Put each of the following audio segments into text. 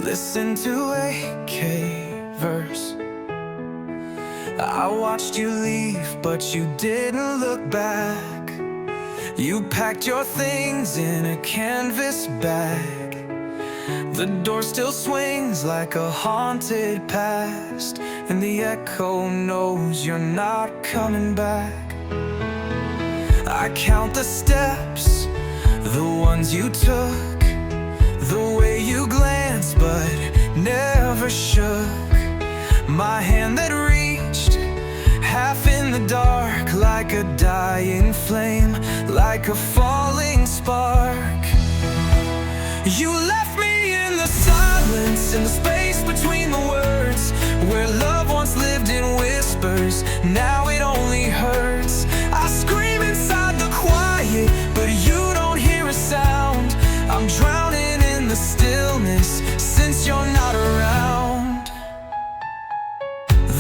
Listen to AK verse. I watched you leave, but you didn't look back. You packed your things in a canvas bag. The door still swings like a haunted past, and the echo knows you're not coming back. I count the steps, the ones you took, the way you glanced but never shook. My hand that reached, half in the dark, like a dying flame, like a falling spark. You left me in the silence, in the space between the words, where love once lived in whispers, now it only hurts. I scream inside the quiet, but you don't hear a sound. I'm drowning in the stillness since you're not around.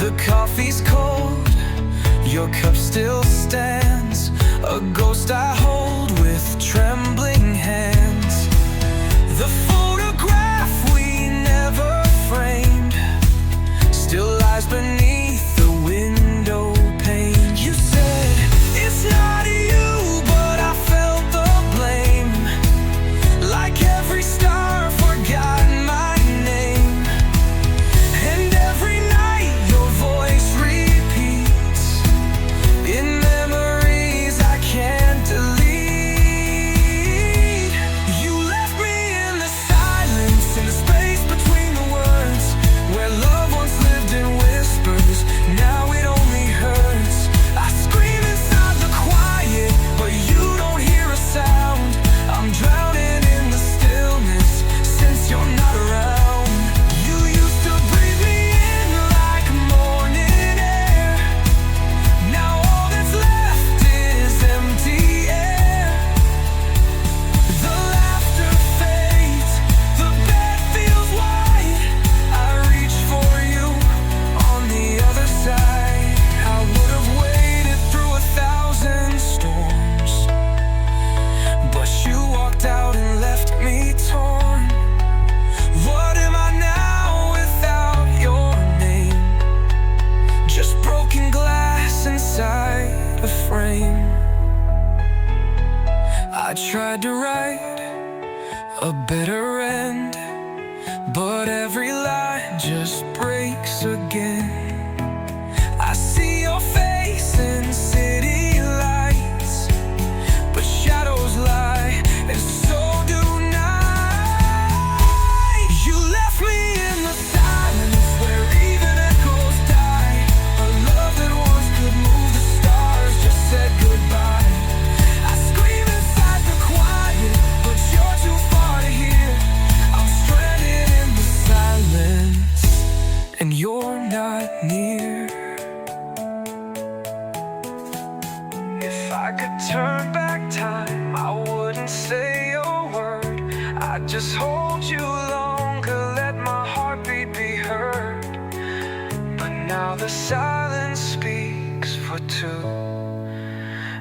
The coffee's cold, your cup still stands, a ghost I hold with trembling hands. The photograph we never framed still lies beneath the window pane. You said, it's not you, but I felt the blame, like every star forgot my name. And every night your voice repeats in memories I can't delete. You left me in the silence, in the space between the words, where love once lived in whispers, now it only hurts. I scream inside the quiet, but you don't hear a sound. I'm drowning in the stillness since you're not around. You used to breathe me in like morning air, now all that's left is empty air. The laughter fades, the bed feels wide. I reach for you on the other side. I would have waited through 1,000 storms, but you walked out and left me torn. What am I now without your name? Just broken glass inside a frame. I tried to write a better end, but every line just breaks again. I see your face in city lights, but shadows lie, and so do night. You left me in the silence where even echoes die. A love that once could move the stars just said goodbye. I scream inside the quiet, but you're too far to hear. I'm stranded in the silence, and you're not near. If I could turn back time, I wouldn't say a word. I'd just hold you longer, let my heartbeat be heard. But now the silence speaks for two,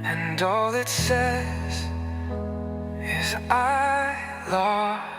and all it says is I lost